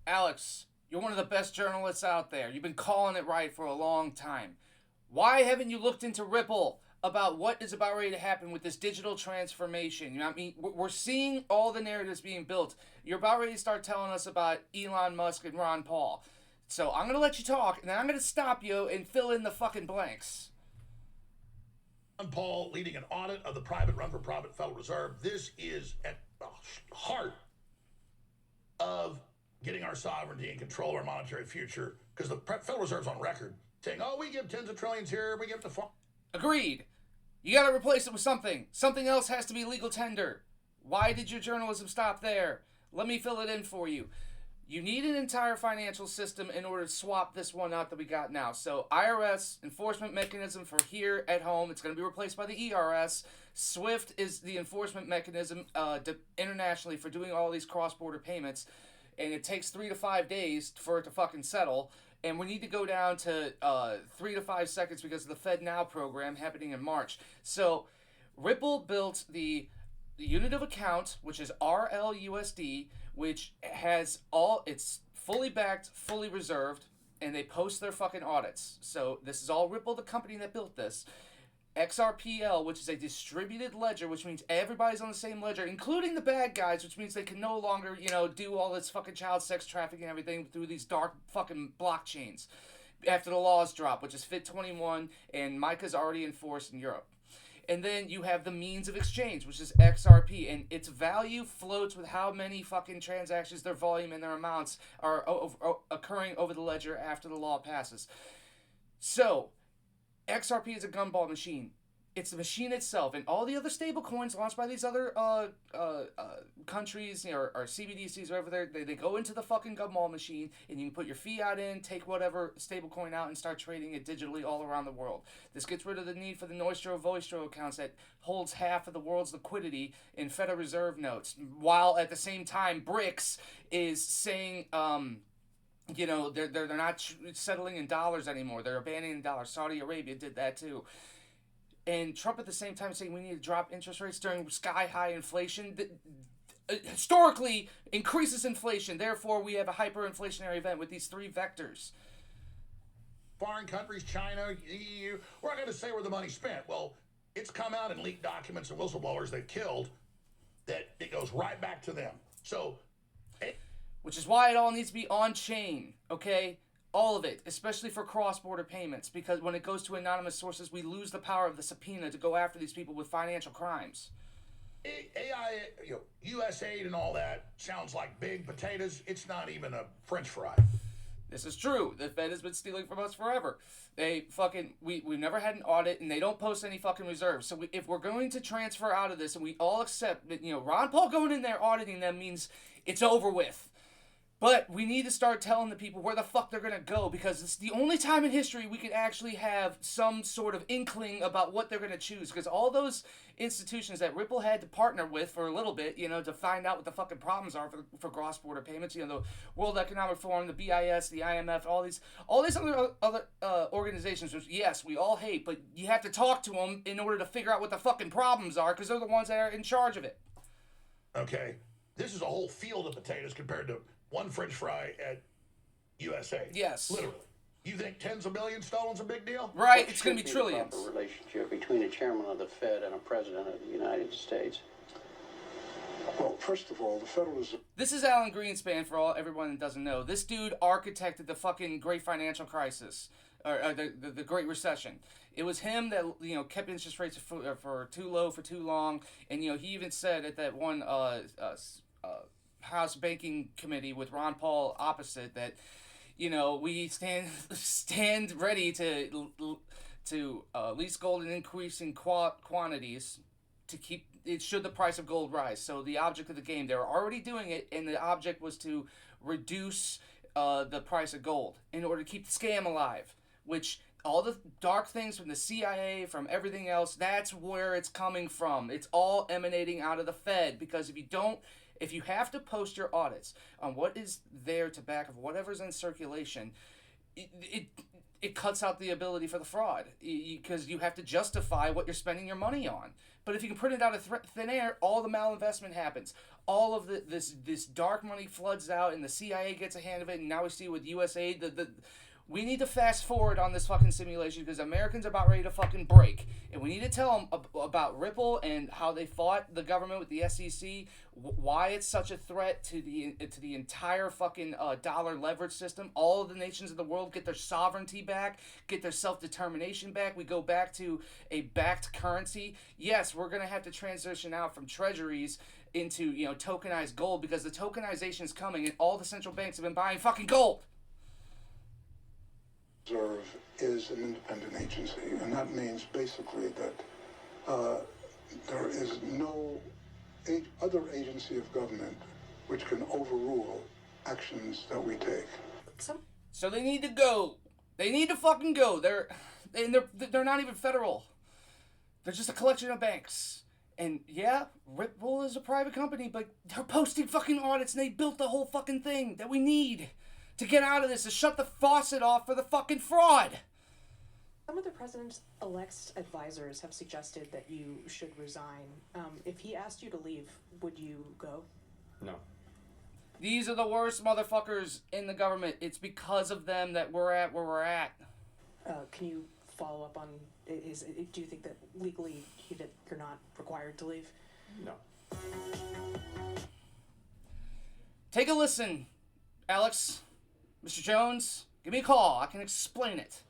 Alex, you're one of the best journalists out there. You've been calling it right for a long time. Why haven't you looked into Ripple about what is about ready to happen with this digital transformation? You know what I mean? We're seeing all the narratives being built. You're about ready to start telling us about Elon Musk and Ron Paul. So I'm going to let you talk, and then I'm going to stop you and fill in the fucking blanks. Ron Paul leading an audit of the private run-for-profit Federal Reserve. This is at the heart of getting our sovereignty and control our monetary future, because the Federal Reserve's on record saying, oh, we give tens of trillions here, we give to... Agreed. You gotta replace it with something. Something else has to be legal tender. Why did your journalism stop there? Let me fill it in for you. You need an entire financial system in order to swap this one out that we got now. So IRS, enforcement mechanism for here at home, it's going to be replaced by the ERS. SWIFT is the enforcement mechanism internationally for doing all these cross-border payments. And it takes 3 to 5 days for it to fucking settle. And we need to go down to 3 to 5 seconds because of the Fed Now program happening in March. So Ripple built the unit of account, which is RLUSD, which has it's fully backed, fully reserved, and they post their fucking audits. So this is all Ripple, the company that built this. XRPL, which is a distributed ledger, which means everybody's on the same ledger, including the bad guys, which means they can no longer, do all this fucking child sex trafficking and everything through these dark fucking blockchains after the laws drop, which is FIT 21, and MiCA's already enforced in Europe. And then you have the means of exchange, which is XRP, and its value floats with how many fucking transactions, their volume, and their amounts are occurring over the ledger after the law passes. So, XRP is a gumball machine. It's the machine itself, and all the other stable coins launched by these other countries, or CBDCs, or whatever, they go into the fucking gumball machine, and you can put your fiat in, take whatever stable coin out, and start trading it digitally all around the world. This gets rid of the need for the Nostro Vostro accounts that holds half of the world's liquidity in Federal Reserve notes, while at the same time, BRICS is saying, they're not settling in dollars anymore. They're abandoning dollars. Saudi Arabia did that too. And Trump at the same time saying we need to drop interest rates during sky-high inflation. Historically, increases inflation. Therefore, we have a hyperinflationary event with these three vectors. Foreign countries, China, EU, we're not going to say where the money's spent. Well, it's come out in leaked documents and whistleblowers they've killed that it goes right back to them. So... Which is why it all needs to be on-chain, okay? All of it, especially for cross-border payments, because when it goes to anonymous sources, we lose the power of the subpoena to go after these people with financial crimes. AI, USAID and all that sounds like big potatoes. It's not even a French fry. This is true. The Fed has been stealing from us forever. We've never had an audit, and they don't post any fucking reserves. So if we're going to transfer out of this, and we all accept that, Ron Paul going in there auditing them means it's over with. But we need to start telling the people where the fuck they're going to go, because it's the only time in history we can actually have some sort of inkling about what they're going to choose. Because all those institutions that Ripple had to partner with for a little bit, to find out what the fucking problems are for cross-border payments, the World Economic Forum, the BIS, the IMF, all these other organizations, which, yes, we all hate, but you have to talk to them in order to figure out what the fucking problems are, because they're the ones that are in charge of it. Okay. This is a whole field of potatoes compared to one French fry at USA. Yes. Literally. You think tens of millions stolen's a big deal? Right, it's going to be trillions. The proper relationship between a chairman of the Fed and a president of the United States. Well, first of all, the Federal Reserve... This is Alan Greenspan, for everyone that doesn't know. This dude architected the fucking Great Financial Crisis, or the Great Recession. It was him that, kept interest rates for too low for too long, and, he even said at that one House Banking Committee with Ron Paul opposite that, we stand ready to lease gold in increasing quantities to keep it should the price of gold rise. So the object of the game, they were already doing it, and the object was to reduce the price of gold in order to keep the scam alive, which all the dark things from the CIA, from everything else, that's where it's coming from. It's all emanating out of the Fed, because if you have to post your audits on what is there to back of whatever's in circulation, it cuts out the ability for the fraud because you have to justify what you're spending your money on. But if you can print it out of thin air, all the malinvestment happens. All of this dark money floods out, and the CIA gets a hand of it. And now we see with USAID, we need to fast forward on this fucking simulation because Americans are about ready to fucking break. And we need to tell them about Ripple and how they fought the government with the SEC, why it's such a threat to the entire fucking dollar leverage system. All of the nations of the world get their sovereignty back, get their self-determination back. We go back to a backed currency. Yes, we're going to have to transition out from treasuries into, tokenized gold because the tokenization is coming and all the central banks have been buying fucking gold. Reserve is an independent agency, and that means basically that there is no other agency of government which can overrule actions that we take. So they need to go. They need to fucking go. They're not even federal. They're just a collection of banks. And yeah, Ripple is a private company, but they're posting fucking audits and they built the whole fucking thing that we need to get out of this, to shut the faucet off for the fucking fraud. Some of the president-elect's advisors have suggested that you should resign. If he asked you to leave, would you go? No. These are the worst motherfuckers in the government. It's because of them that we're at where we're at. Can you follow up on, do you think that legally you're not required to leave? No. Take a listen, Alex. Mr. Jones, give me a call. I can explain it.